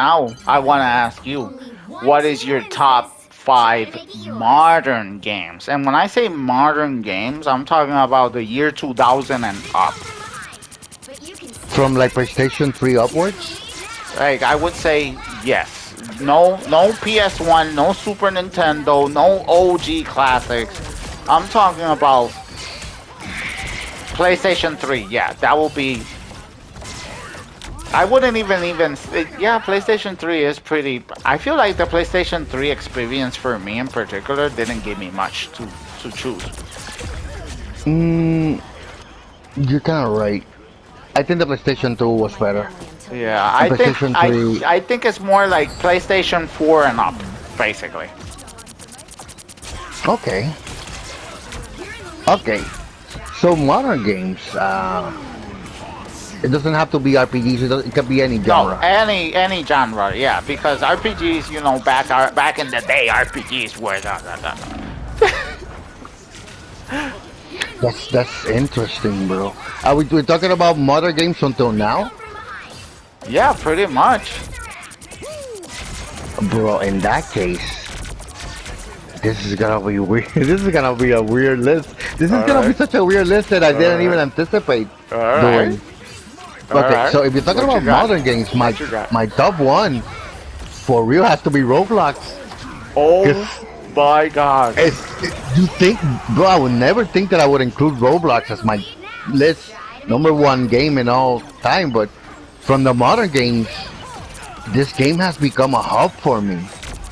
now I want to ask you, what is your top five modern games? And when I say modern games, I'm talking about the year 2000 and up. From like PlayStation 3 upwards? Like I would say yes. No, no PS1, no Super Nintendo, no OG classics. I'm talking about PlayStation 3. Yeah, that will be. I wouldn't even. Yeah, PlayStation 3 is pretty. I feel like the PlayStation 3 experience for me in particular didn't give me much to choose. Mm, you're kind of right. I think the PlayStation 2 was better. Yeah, And I think PlayStation I 3, I think it's more like PlayStation 4 and up, basically. okay. Okay. So modern games, it doesn't have to be RPGs. It can be any No, genre. any genre, yeah, because RPGs, back in the day, RPGs were That's interesting, bro. Are we talking about modern games until now, yeah, pretty much. bro? In that case, this is gonna be weird. This is gonna be a weird list. This is All gonna be right, such a weird list that I all didn't even right, anticipate all right, doing. all Okay, right. so if you're talking What you about got? modern games, my What you got? my top one for real has to be Roblox. Oh Cause my God. it's, you think, bro, I would never think that I would include Roblox as my list number one game in all time, but from the modern games, this game has become a hub for me,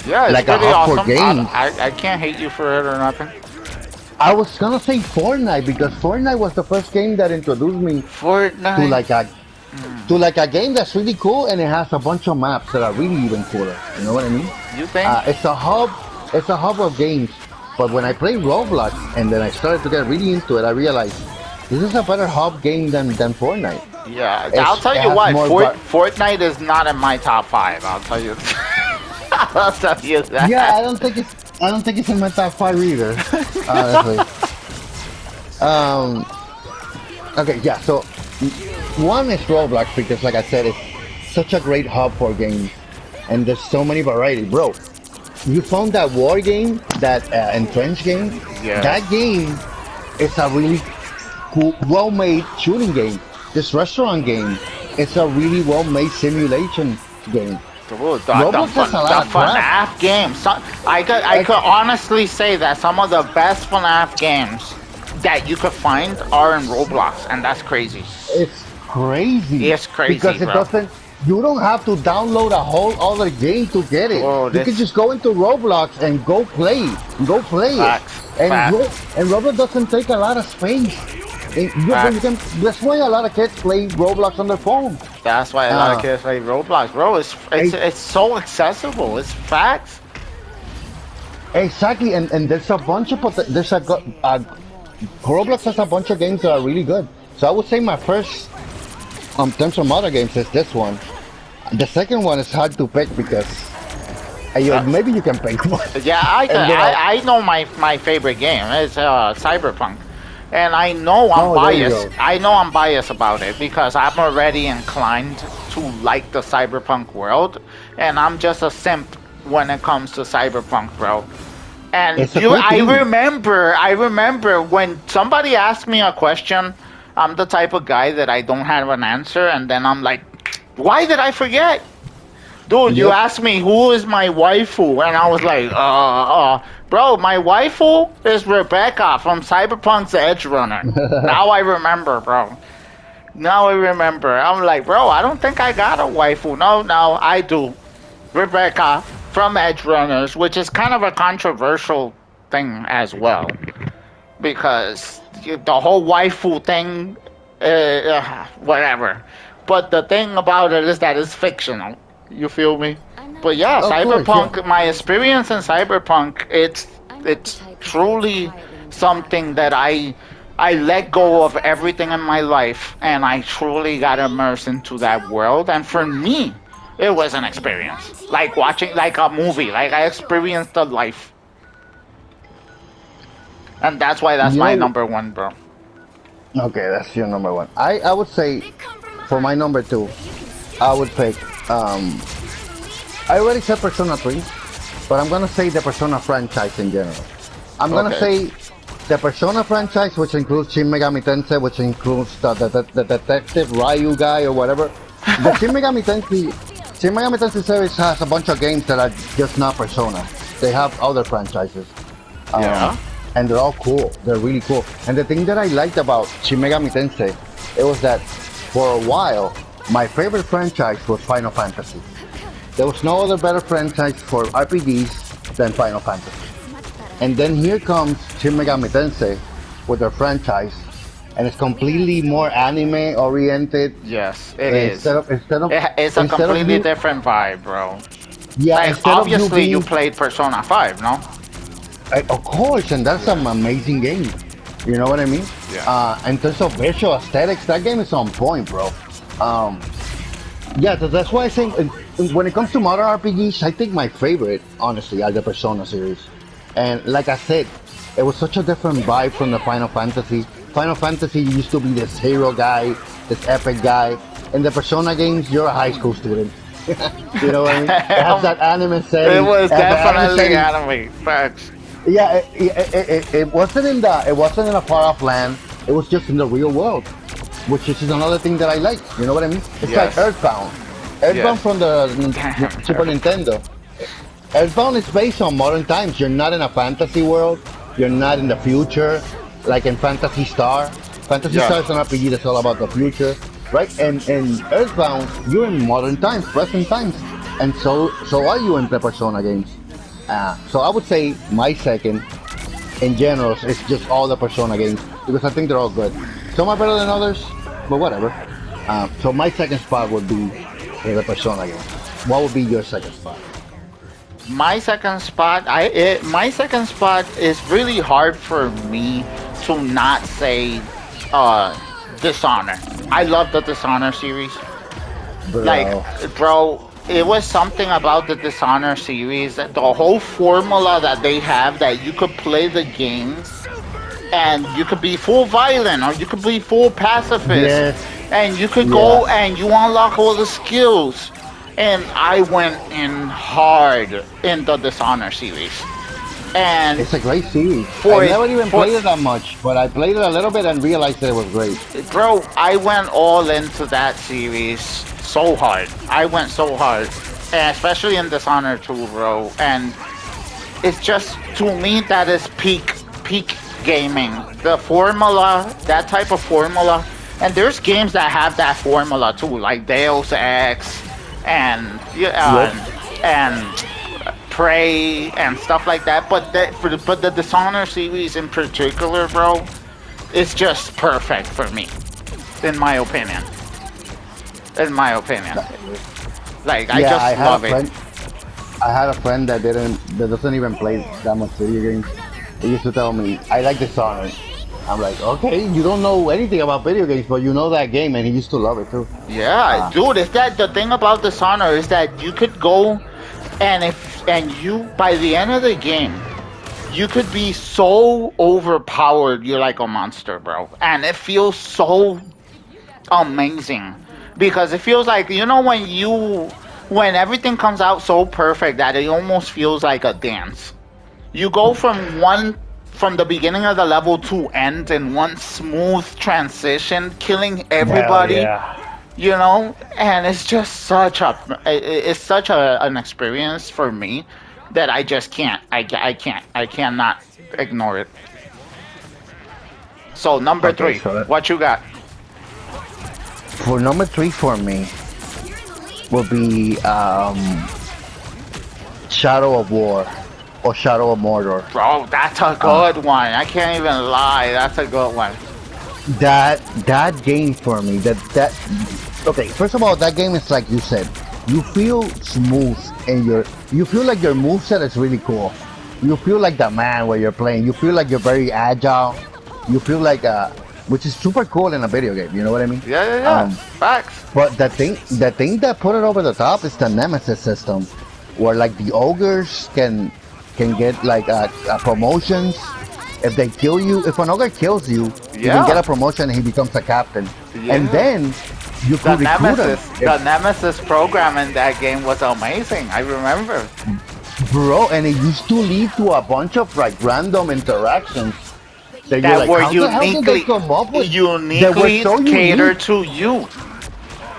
Yeah, it's like a pretty hub for awesome. games. I can't hate you for it or nothing. I was gonna say Fortnite because Fortnite was the first game that introduced me to Fortnite. like a game that's really cool and it has a bunch of maps that are really even cooler. You know what I mean? You think? It's a hub. It's a hub of games. But when I played Roblox and then I started to get really into it, I realized this is a better hub game than Fortnite. Yeah, I'll tell It you has what. more. Fortnite is not in my top five. I'll tell you. I'll tell you Yeah, that. I don't think it's in my top five either. Honestly. Um. Okay. Yeah. So one is Roblox because, like I said, it's such a great hub for games, and there's so many variety, bro. You found that war game, that entrenched game. Yes. That game is a really cool, well-made shooting game. This restaurant game, it's a really well-made simulation game. Dude, Roblox has a the lot of crap. FNAF games. I Like, could honestly say that some of the best FNAF games that you could find are in Roblox, and that's crazy. it's crazy It's crazy, because it bro. doesn't. You don't have to download a whole other game to get it. Oh, You can this just go into Roblox and go play it. facts, And facts, Roblox doesn't take a lot of space. You facts. can. That's why a lot of kids play Roblox on their phone. That's why a lot of Uh, kids play Roblox, bro. e- It's so accessible. It's facts. exactly, and there's a bunch of Roblox has a bunch of games that are really good. So I would say my first, terms of modern games, is this one. The second one is hard to pick because Uh, maybe you can pick one. Yeah, And then I know my favorite game is Cyberpunk, and I know I'm oh, there you biased. go. I know I'm biased about it because I'm already inclined to like the Cyberpunk world, and I'm just a simp when it comes to Cyberpunk, bro. And It's a cool theme. I remember when somebody asked me a question. I'm the type of guy that I don't have an answer, and then I'm like, why did I forget? Dude, you Yep. asked me who is my waifu, and I was like, bro, my waifu is Rebecca from Cyberpunk's Edge Runner. Now I remember, bro. Now I remember. I'm like, bro, I don't think I got a waifu. No, I do. Rebecca from Edge Runners, which is kind of a controversial thing as well, because the whole waifu thing, whatever. But the thing about it is that it's fictional. You feel me? But yeah, Of course, yeah. Cyberpunk. My experience in Cyberpunk, it's truly something that I let go of everything in my life, and I truly got immersed into that world. And for me, it was an experience, like watching like a movie. Like I experienced the life, and that's why that's You my know, number one, bro. okay, that's your number one. I would say for my number two, I would pick I already said Persona 3, but I'm gonna say the Persona franchise in general. I'm gonna Okay. say the Persona franchise, which includes Shin Megami Tensei, which includes the Detective Ryu guy or whatever. The Shin Megami Tensei series has a bunch of games that are just not Persona. They have other franchises, um, Yeah. and they're all cool. They're really cool. And the thing that I liked about Shin Megami Tensei, it was that for a while, my favorite franchise was Final Fantasy. There was no other better franchise for RPGs than Final Fantasy. And then here comes Shin Megami Tensei with their franchise, and it's completely more anime oriented. Yes, it is. Instead of It's a instead of completely you, different vibe, bro. yeah, Like, instead of you obviously, you being, played Persona 5, no? of course, and that's an amazing game. You know what I mean? Yeah. In terms of visual aesthetics, that game is on point, bro. Um, yeah, so that's why I think when it comes to modern RPGs, I think my favorite, honestly, are the Persona series. And like I said, it was such a different vibe from the Final Fantasy. Final Fantasy used to be this hero guy, this epic guy. In the Persona games, you're a high school student. You know what I mean? It has that anime It setting. was It has the anime definitely setting. anime. Facts. Yeah, it wasn't in a far off land. It was just in the real world, which is another thing that I like. You know what I mean? It's like Yes. Earthbound. Earthbound Yes. from the Damn, Super Nintendo. Earthbound is based on modern times. You're not in a fantasy world. You're not in the future, like in Fantasy Star. Fantasy Yeah. Star is an RPG that's all about the future, right? And in Earthbound, you're in modern times, present times, and so are you in the Persona games. So I would say my second, in general, is just all the Persona games because I think they're all good. Some are better than others, but whatever. So my second spot would be the Persona games. What would be your second spot? My second spot is really hard for me to not say Dishonor. I love the Dishonor series. Like, Bro. bro, it was something about the Dishonor series, that the whole formula that they have, that you could play the games and you could be full violent or you could be full pacifist, Yes. and you could Yeah. go and you unlock all the skills. And I went in hard in the Dishonor series. And It's a great series. for I it, never even for played it that much, but I played it a little bit and realized that it was great. bro, I went all into that series so hard. I went so hard, and especially in Dishonor 2, bro. And it's just, to me, that is peak gaming. The formula, that type of formula, and there's games that have that formula too, like Deus Ex, and Yep. and Prey and stuff like that. But the Dishonor series in particular, bro, it's just perfect for me, in my opinion. In my opinion, like, I Yeah, just I had love a it. friend. I had a friend that doesn't even play that much video games. He used to tell me, "I like Dishonored." I'm like, "Okay, you don't know anything about video games, but you know that game," and he used to love it too. Yeah, dude, it's that the thing about Dishonor is that you could go, and you, by the end of the game, you could be so overpowered, you're like a monster, bro. And it feels so amazing, because it feels like, when everything comes out so perfect that it almost feels like a dance. You go from the beginning of the level to end in one smooth transition, killing Hell everybody, yeah. and it's just it's such an experience for me that I just can't, I cannot ignore it. So number Okay, three, what you got? for number three for me will be Shadow of War or Shadow of Mordor. Bro, that's a good one. I can't even lie, that's a good one. That game for me, that okay, first of all, that game is like you said, you feel smooth and you feel like your moveset is really cool. You feel like the man where you're playing. You feel like you're very agile. You feel like which is super cool in a video game. You know what I mean? Yeah. Facts. But the thing that put it over the top is the nemesis system, where like the ogres can get like promotions if they kill you. If an ogre kills you, you Yeah. can get a promotion and he becomes a captain. and Yeah. then you could recruit them. The Nemesis program in that game was amazing. I remember. Bro, and it used to lead to a bunch of like random interactions that you're That like, were how the hell did they come up with? That were uniquely so catered unique. to you.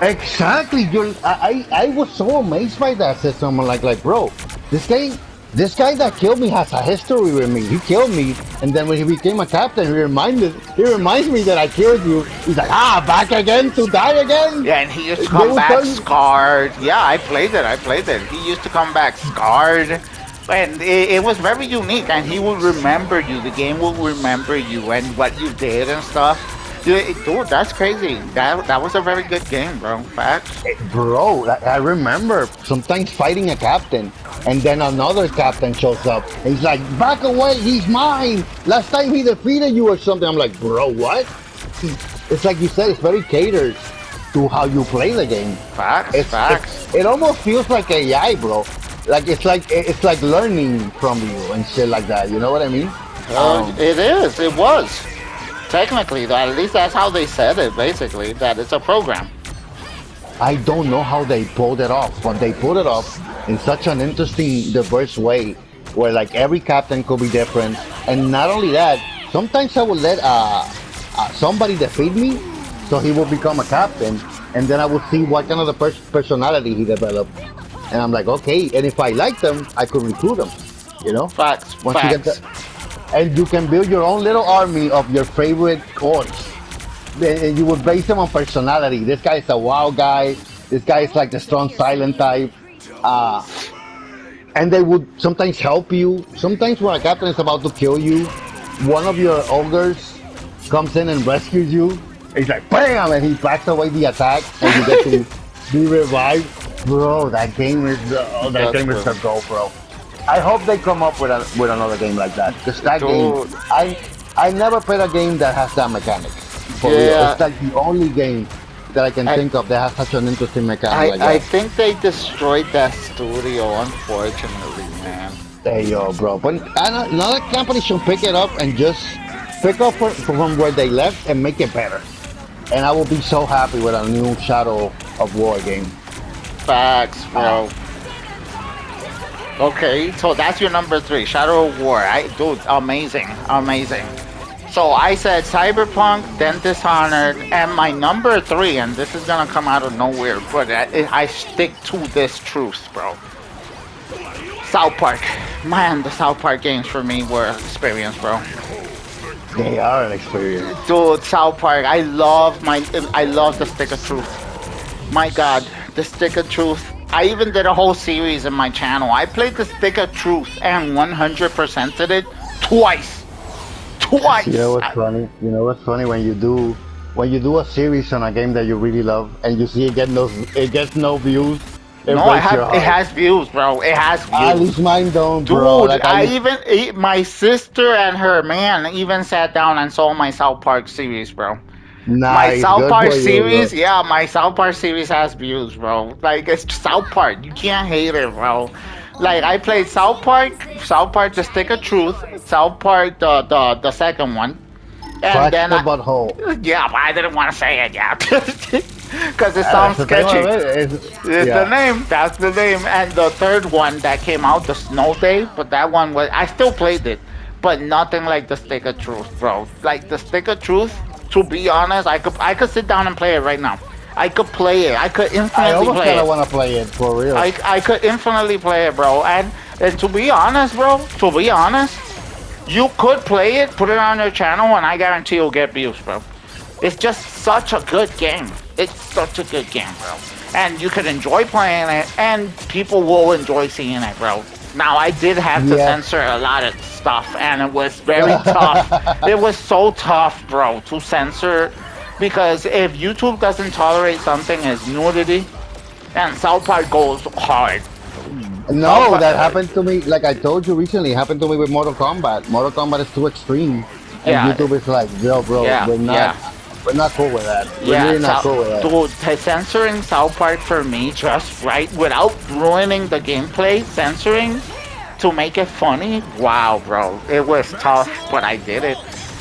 Exactly. I was so amazed by that system. I'm like, bro, this guy, this guy that killed me has a history with me. He killed me, and then when he became a captain, he reminds me that I killed you. He's like, back again to die again. Yeah, and he used to They come will back tell you. scarred. Yeah, I played it. I played it. He used to come back scarred. And it was very unique, and he will remember you. The game will remember you and what you did and stuff. Dude, that's crazy. That was a very good game, bro. Facts. Bro, I remember sometimes fighting a captain, and then another captain shows up. And he's like, back away, he's mine. Last time he defeated you or something. I'm like, bro, what? It's like you said, it's very catered to how you play the game. Facts. Facts. It almost feels like AI, bro. Like it's like learning from you and shit like that. You know what I mean? It is. It was. Technically, at least that's how they said it. Basically, that it's a program. I don't know how they pulled it off, but they pulled it off in such an interesting, diverse way, where like every captain could be different, and not only that, sometimes I would let somebody defeat me, so he will become a captain, and then I will see what kind of the personality he developed, and I'm like, okay, and if I like them, I could recruit them, you know. Facts. Once you get Facts. and you can build your own little army of your favorite orcs. And you would base them on personality. This guy is a wild guy. This guy is like the strong silent type. Uh, and they would sometimes help you. Sometimes when a captain is about to kill you, one of your ogres comes in and rescues you. He's like, bam! And he backs away the attack, and you get to be revived. Bro, that game is the go, bro. I hope they come up with another game like that. Because that game, I never played a game that has that mechanic. For real. It's like the only game that I can think of that has such an interesting mechanic like that. I think they destroyed that studio, unfortunately, man. There you go, bro. But another company should pick it up and just pick up from where they left and make it better. And I will be so happy with a new Shadow of War game. Facts, bro. Okay, so that's your number 3, Shadow of War. Dude, amazing. So I said Cyberpunk, then Dishonored, and my number 3, and this is gonna come out of nowhere, but I stick to this truth, bro. South Park. Man, the South Park games for me were an experience, bro. They are an experience. Dude, South Park. I love the Stick of Truth. My God, the Stick of Truth. I even did a whole series in my channel. I played the Stick of Truth and 100%ed it twice. You know what's funny? You know what's funny when you do a series on a game that you really love and you see it gets no views. It has views, bro. It has views. At least mine don't, dude, bro. Like my sister and her man even sat down and saw my South Park series, bro. Nice, my South Park series, you, my South Park series has views, bro. Like, it's South Park. You can't hate it, bro. Like, I played South Park, The Stick of Truth, South Park, the second one. And then butthole. Yeah, but I didn't want to say it, because it sounds sketchy. It's the name. That's the name. And the third one that came out, the Snow Day, but that one was, I still played it, but nothing like the Stick of Truth, bro. Like, the Stick of Truth, to be honest, I could sit down and play it right now. I could play it. I could infinitely play it. I almost kind of want to play it, for real. I could infinitely play it, bro. And to be honest, bro, you could play it, put it on your channel, and I guarantee you'll get views, bro. It's just such a good game. It's such a good game, bro. And you could enjoy playing it, and people will enjoy seeing it, bro. Now, I did have to censor a lot of stuff, and it was very tough. It was so tough, bro, to censor, because if YouTube doesn't tolerate something as nudity, and South Park goes hard. No, that happened to me, like I told you recently, it happened to me with Mortal Kombat. Mortal Kombat is too extreme. And YouTube is like, yo, bro, we're not cool with that. We're really not cool with that. Dude, censoring South Park for me just right, without ruining the gameplay, censoring to make it funny, wow, bro. It was tough, but I did it.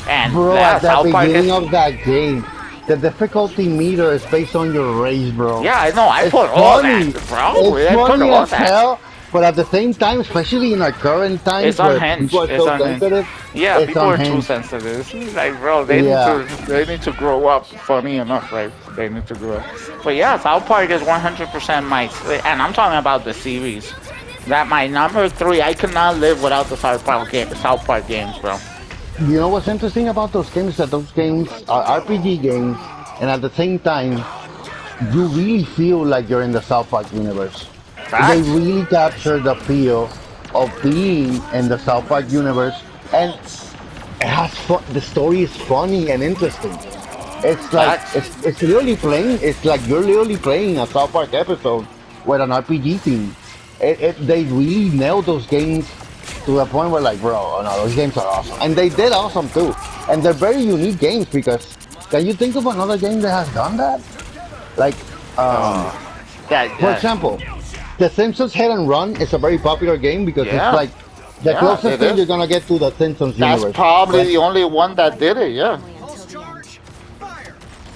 And bro, at the beginning of that game, the difficulty meter is based on your race, bro. Yeah, I know. I It's put all funny. that, bro. It's I put funny all as that. hell, but at the same time, especially in our current times It's where people unhinged. are It's so unhinged. sensitive, Yeah, it's people are too unhinged. sensitive. It's like, bro, Yeah. they need to grow up. Funny enough, right? They need to grow up. But yeah, South Park is 100% my, and I'm talking about the series. That my number three. I could not live without the South Park games, bro. You know what's interesting about those games? That those games are RPG games, and at the same time, you really feel like you're in the South Park universe. They Facts. really capture the feel of being in the South Park universe, and it has fun. The story is funny and interesting. It's like Facts. it's literally playing. It's like you're literally playing a South Park episode with an RPG theme. They really nailed those games to the point where like, bro, oh no, those games are awesome, and they did awesome too. And they're very unique games because can you think of another game that has done that? Like, um, Yeah, for yeah, example, The Simpsons Hit and Run is a very popular game because it's yeah, like the yeah. closest It thing you're is. gonna get to the Simpsons That's universe. probably But the only one that did it. Yeah.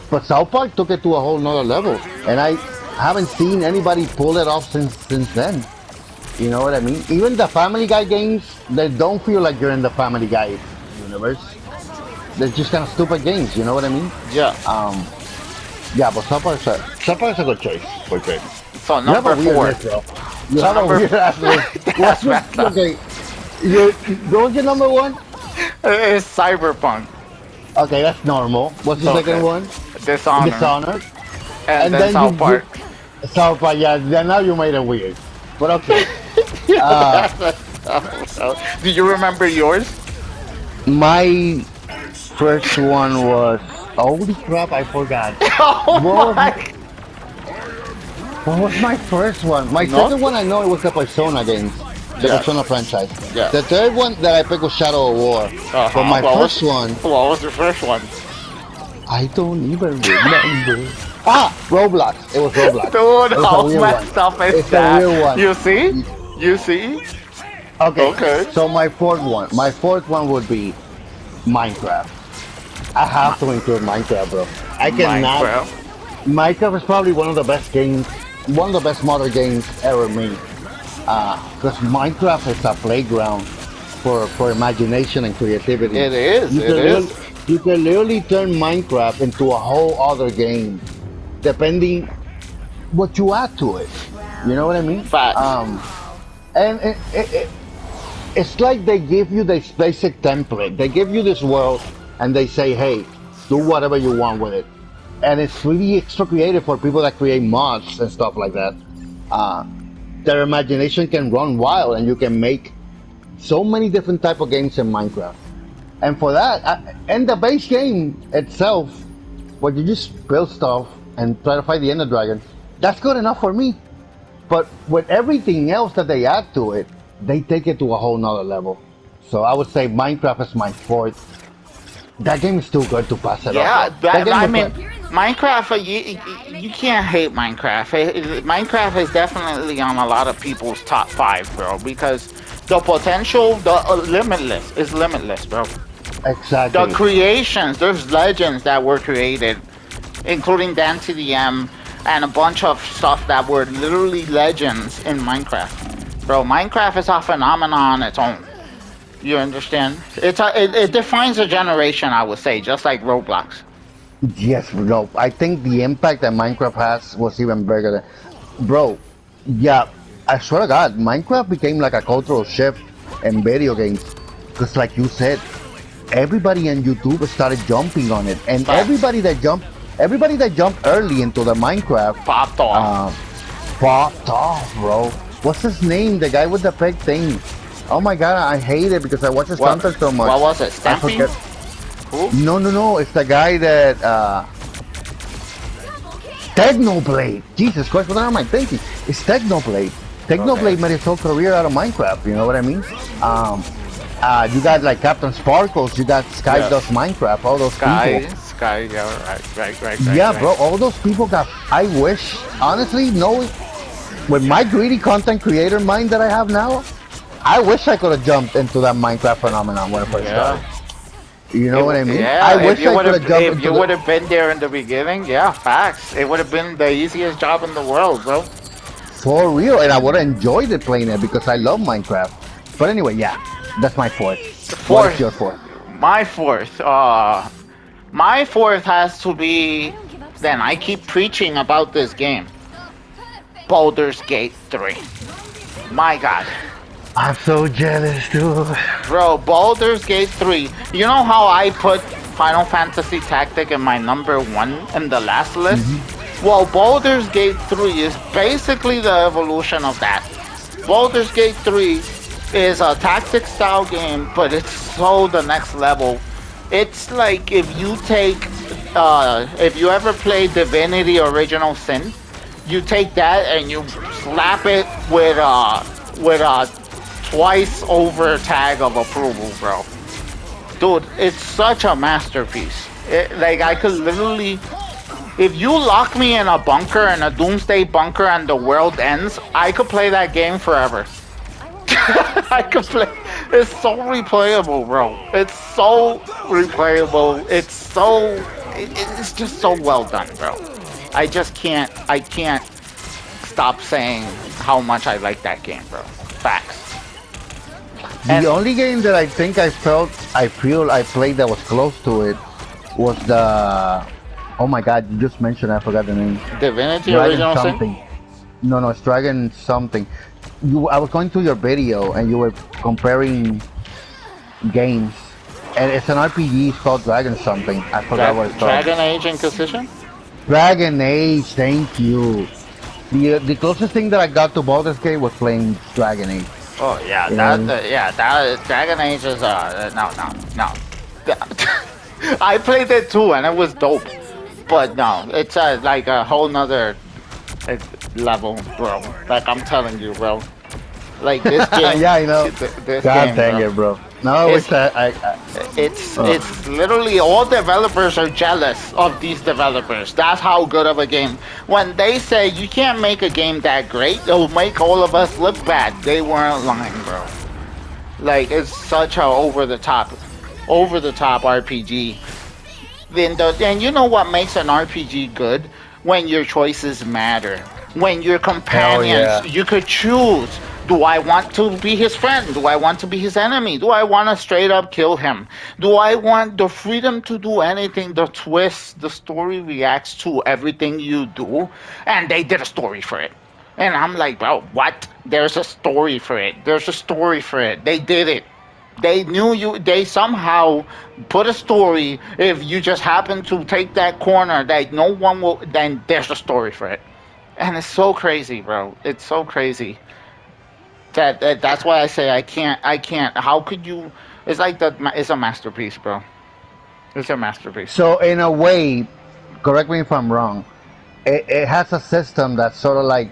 but South Park took it to a whole nother level, and I haven't seen anybody pull it off since then. You know what I mean? Even the Family Guy games, they don't feel like you're in the Family Guy universe. They're just kind of stupid games. You know what I mean? Yeah. Um, yeah, but South Park's a good choice for sure. So You have a number weird four. list, bro. You So have a number. weird ass list. That's messed up. Okay? You, what was your number one? It's Cyberpunk. Okay, that's normal. What's the Okay. second one? Dishonor. Dishonored. And And then then South Park. South Park, yeah, then now you made it weird. But okay. Uh, Do you remember yours? my first one was, holy crap, I forgot. Oh What was, my! what was my first one? My No? second one, I know it was the Persona games. The Yes. Persona franchise. Yeah. The third one that I picked was Shadow of War. But my What first was, one, what was your first one? I don't even remember. Roblox. It was Roblox. Dude, It's a how weird messed one. up is It's a that? weird one. You see? You see? Okay. Okay. So my fourth one would be Minecraft. I have to include Minecraft, bro. I cannot. Minecraft. Minecraft is probably one of the best games, one of the best modern games ever made. Because Minecraft is a playground for imagination and creativity. It is. You It can is. you can literally turn Minecraft into a whole other game, depending what you add to it. You know what I mean? Facts. And it's like they give you this basic template. They give you this world, and they say, "Hey, do whatever you want with it." And it's really extra creative for people that create mods and stuff like that. Uh, their imagination can run wild, and you can make so many different type of games in Minecraft. And for that, and the base game itself, where you just build stuff and try to fight the Ender Dragon, that's good enough for me. But with everything else that they add to it, they take it to a whole nother level. So I would say Minecraft is my fourth. That game is too good to pass it Yeah, off. That game I was mean, like- Minecraft. You can't hate Minecraft. Minecraft is definitely on a lot of people's top five, bro. Because the potential, limitless, is limitless, bro. exactly. The creations, there's legends that were created, including Dan TDM and a bunch of stuff that were literally legends in Minecraft. Bro, Minecraft is a phenomenon on its own. You understand? It defines a generation, I would say, just like Roblox. Yes, no. I think the impact that Minecraft has was even bigger than, bro. Yeah, I swear to God, Minecraft became like a cultural shift in video games. Because, like you said, everybody on YouTube started jumping on it, and Facts. everybody that jumped early into the Minecraft Popped off. popped off, bro. What's his name? The guy with the pig thing. Oh my God, I hate it because I watch his content so much. What was it? I Stampy? forget. Who? No. It's the guy that Technoblade. Jesus Christ, what am I thinking? It's Technoblade. Technoblade Okay. made his whole career out of Minecraft. You know what I mean? You got like Captain Sparkles. You got Sky Yeah. Does Minecraft. All those people. Sky, yeah, right. Yeah, right. bro. All those people got. I wish, honestly, knowing with my greedy content creator mind that I have now, I wish I could have jumped into that Minecraft phenomenon when I first started. You know what I mean? I Yeah, wish I could have jumped if into you would the. have been there in the beginning, yeah, facts. It would have been the easiest job in the world, bro. For real, and I would have enjoyed it playing it because I love Minecraft. But anyway, yeah, that's my fourth. What is your Fourth, fourth? my fourth, my fourth has to be. Then I keep preaching about this game, Baldur's Gate 3. My God. I'm so jealous, dude. Bro, Baldur's Gate 3. You know how I put Final Fantasy Tactic in my number one in the last list? Well, Baldur's Gate 3 is basically the evolution of that. Baldur's Gate 3 is a tactic style game, but it's so the next level. It's like if you ever play Divinity Original Sin, you take that and you slap it with a twice over tag of approval, bro. Dude, it's such a masterpiece. Like I could literally, if you lock me in a bunker, in a doomsday bunker, and the world ends, I could play that game forever. I could play. It's so replayable, bro. It's so replayable. It's just so well done, bro. I just can't. I can't stop saying how much I like that game, bro. Facts. The only game that I think I feel I played that was close to it was the. Oh my God! You just mentioned I forgot the name. Divinity Dragon Original something. Sin? No, it's Dragon something. I was going through your video and you were comparing games, and it's an RPG. It's called Dragon something. I forgot what it's called. Dragon Age Inquisition? Dragon Age. Thank you. The closest thing that I got to Baldur's Gate was playing Dragon Age. Oh yeah, that Dragon Age is no. I played it too and it was dope, but no, it's like a whole nother level, bro. Like I'm telling you, bro. Like this game. Yeah, I know. This God game, dang bro. it, bro. No, It's it's it's literally all developers are jealous of these developers. That's how good of a game. When they say you can't make a game that great, it'll make all of us look bad. They weren't lying, bro. Like it's such a over the top RPG. And you know what makes an RPG good? When your choices matter. When your companions, you could choose. Do I want to be his friend? Do I want to be his enemy? Do I want to straight up kill him? Do I want the freedom to do anything? The twist, the story reacts to everything you do. And they did a story for it. And I'm like, bro, what? There's a story for it. There's a story for it. They did it. They knew you. They somehow put a story. If you just happen to take that corner, that no one will. Then there's a story for it, and it's so crazy, bro. It's so crazy. That's why I say I can't. I can't. How could you? It's like that. It's a masterpiece, bro. It's a masterpiece. So in a way, correct me if I'm wrong. It has a system that's sort of like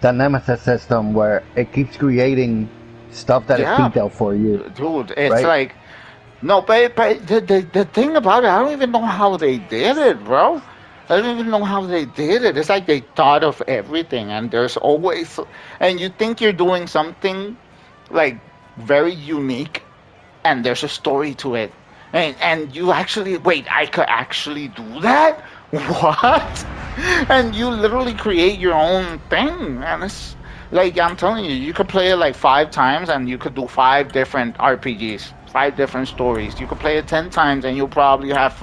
the Nemesis system, where it keeps creating stuff that is detailed for you. Dude, it's right? like no, but the thing about it, I don't even know how they did it, bro. I don't even know how they did it. It's like they thought of everything, and there's always, and you think you're doing something like very unique, and there's a story to it, and you actually wait. I could actually do that. What? And you literally create your own thing, and it's like I'm telling you, you could play it like 5 times, and you could do 5 different RPGs, 5 different stories. You could play it 10 times, and you'll probably have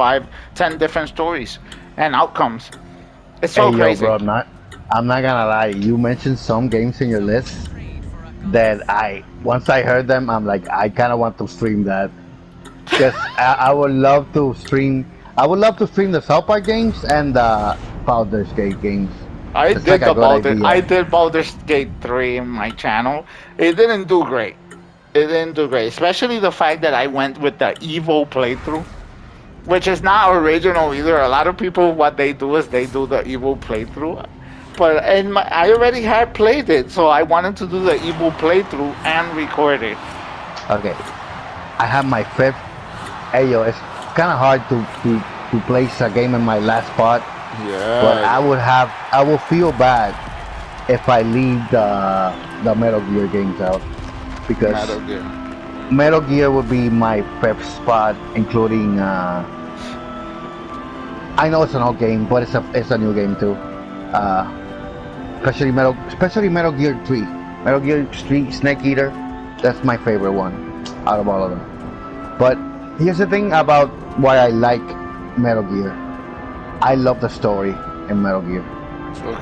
10 different stories and outcomes. It's so crazy. Yo, bro, I'm not gonna lie. You mentioned some games in your list that once I heard them, I'm like, I kind of want to stream that because I would love to stream. I would love to stream the South Park games and the Baldur's Gate games. I did Baldur's Gate 3 in my channel. It didn't do great. It didn't do great, especially the fact that I went with the evil playthrough, which is not original either. A lot of people, what they do is they do the evil playthrough. But I already had played it, so I wanted to do the evil playthrough and record it. Okay, I have my fifth. Hey yo, it's kind of hard to place a game in my last spot. Yeah. But I will feel bad if I leave the Metal Gear games out because Metal Gear. Metal Gear would be my fifth spot, including. I know it's an old game, but it's a new game too. Uh, especially Metal Gear 3. Metal Gear 3 Snake Eater. That's my favorite one out of all of them. But here's the thing about why I like Metal Gear. I love the story in Metal Gear.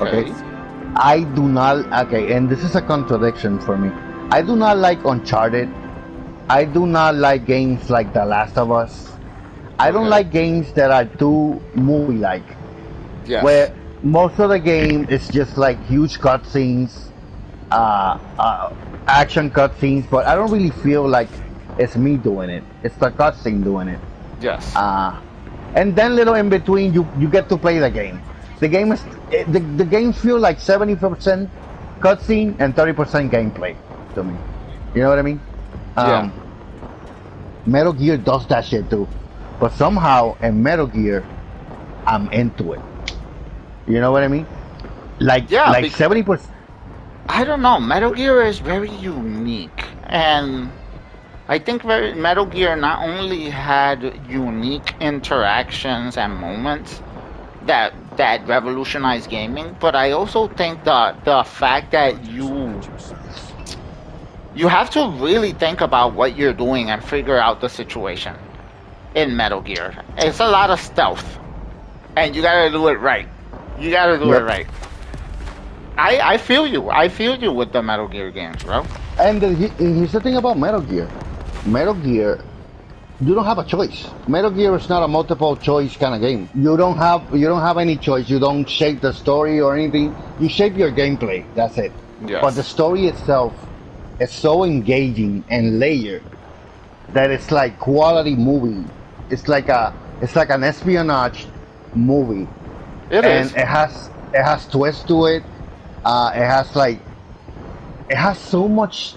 Okay. Okay. I do not. Okay, and this is a contradiction for me. I do not like Uncharted. I do not like games like The Last of Us. I don't Okay. like games that are too movie-like, Yes. where most of the game is just like huge cutscenes, uh, uh, action cutscenes, but I don't really feel like it's me doing it. It's the cutscene doing it. Yes. Uh, and then little in between, you get to play the game. The game is the games feel like 70% cutscene and 30% gameplay to me. You know what I mean? Yeah. Um, Metal Gear does that shit too, but somehow in Metal Gear, I'm into it. You know what I mean? Like Yeah. like 70%. I don't know. Metal Gear is very unique, and I think Metal Gear not only had unique interactions and moments that revolutionized gaming, but I also think the fact that you have to really think about what you're doing and figure out the situation in Metal Gear. It's a lot of stealth, and you gotta do it right. You gotta do it Yep. right. I feel you. I feel you with the Metal Gear games, bro. And here's the thing about Metal Gear. Metal Gear, you don't have a choice. Metal Gear is not a multiple choice kind of game. You don't have any choice. You don't shape the story or anything. You shape your gameplay. That's it. But the Yes. story itself is so engaging and layered that it's like quality movie. It's like an espionage movie, It and is. it has twists to it. It has so much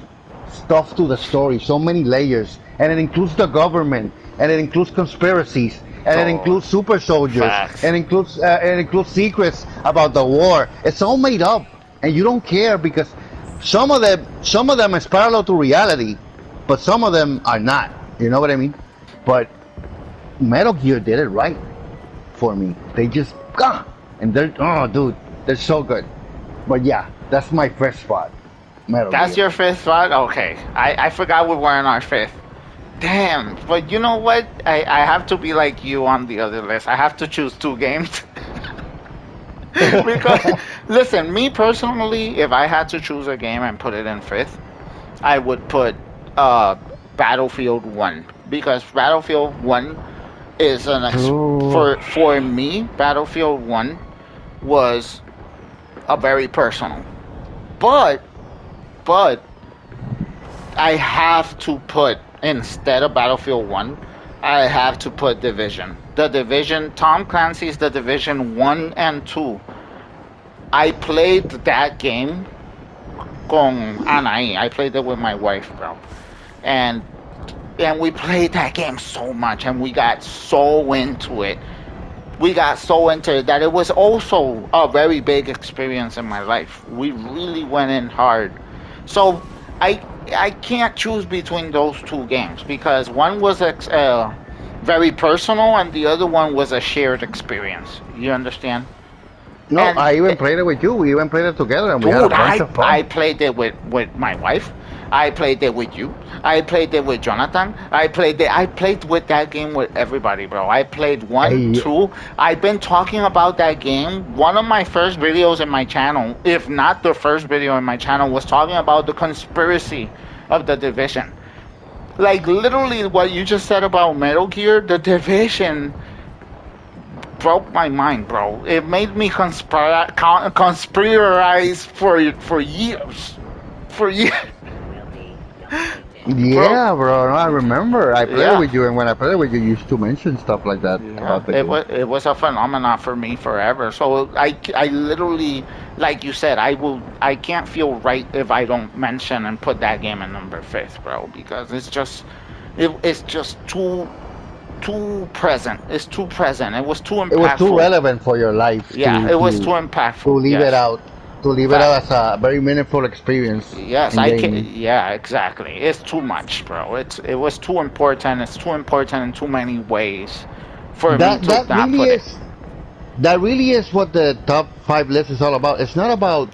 stuff to the story, so many layers, and it includes the government, and it includes conspiracies, and it So includes super soldiers, facts. and it includes secrets about the war. It's all made up, and you don't care because some of them is parallel to reality, but some of them are not. You know what I mean? But Metal Gear did it right for me. They just and they're dude, they're so good. But yeah, that's my first spot, Metal That's Gear. your fifth spot? Okay. I forgot we were on our fifth. Damn. But you know what? I have to be like you on the other list. I have to choose two games. Because, listen, me personally, if I had to choose a game and put it in fifth, I would put uh, Battlefield 1. Because Battlefield 1 is Ooh. for me, Battlefield 1 was a very personal. But, but, I have to put instead of Battlefield 1, I have to put Division. The Division, Tom Clancy's The Division 1 and 2. I played that game con Anaí. I played it with my wife, bro. And and we played that game so much and we got so into it. We got so into it that it was also a very big experience in my life. We really went in hard. So I can't choose between those two games because one was very personal and the other one was a shared experience. You understand? No, And I even played it with you. We even played it together, and we had a dude, bunch of I fun. played it with my wife. I played it with you. I played it with Jonathan. I played with that game with everybody, bro. I played one, Hey, two. I've been talking about that game. One of my first videos in my channel, if not the first video in my channel, was talking about the conspiracy of the division. Like literally what you just said about Metal Gear, the division broke my mind, bro. It made me conspirize for years, for years, bro. yeah, bro. No, I remember. I played it Yeah, with you, and when I played it with you, you used to mention stuff like that yeah. about the It game. was a phenomenon for me forever. So I literally, like you said, I can't feel right if I don't mention and put that game in number fifth, bro, because it's just too present. It's too present. It was too It was too impactful. relevant for your life Yeah, to it was to too to impactful. leave it Yes. out. to leave it Fact. as a very meaningful experience Yes, in I can. gaming. Yeah, exactly. It's too much, bro. It was too important. It's too important in too many ways for me That to that not really put it. is that really is what the top five list is all about. It's not about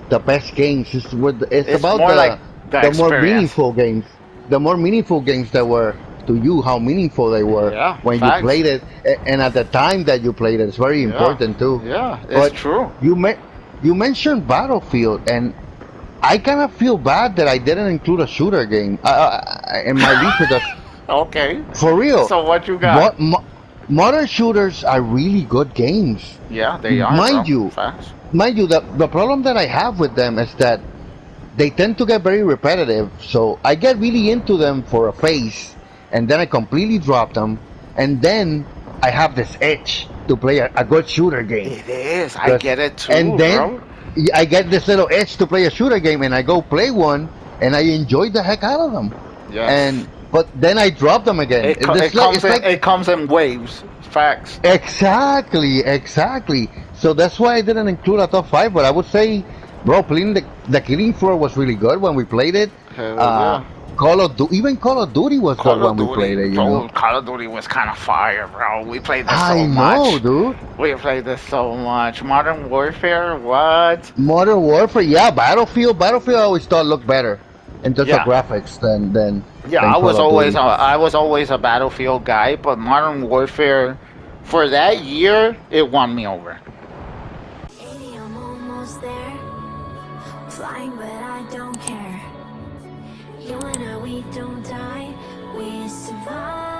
the best games. It's It's about more like the the more experience. meaningful games. The more meaningful games that were to you, how meaningful they were Yeah, when you facts. played it, and at the time that you played it. It's very Yeah, important too. yeah, it's But true. you me- you mentioned Battlefield, and I kind of feel bad that I didn't include a shooter game in my list because, Okay. for real, So what you got? what modern shooters are really good games. Yeah, they are, Mind bro. you, Facts. the problem that I have with them is that they tend to get very repetitive. So I get really into them for a phase, and then I completely drop them, and then I have this itch to play a good shooter game. It is. I Cause, get it and too, then bro. I get this little itch to play a shooter game, and I go play one, and I enjoy the heck out of them. Yes. And but then I drop them again. Comes It's in like it comes in waves. Facts. exactly. So that's why I didn't include a top five. But I would say, bro, playing the Killing Floor was really good when we played it. Hell Uh, yeah. Even Call of Duty was good Call of when we Duty, played it. You know. bro. Call of Duty was kind of fire, bro. We played this I so know, much. dude. We played this so much. Modern Warfare, what? Modern Warfare, yeah. Battlefield, I always thought looked better in terms of Yeah, graphics yeah. than Call of Duty. I was always a Battlefield guy, but Modern Warfare, for that year, it won me over. 80, I'm almost there. Flying, but I don't care. You and I, we don't die. We survive.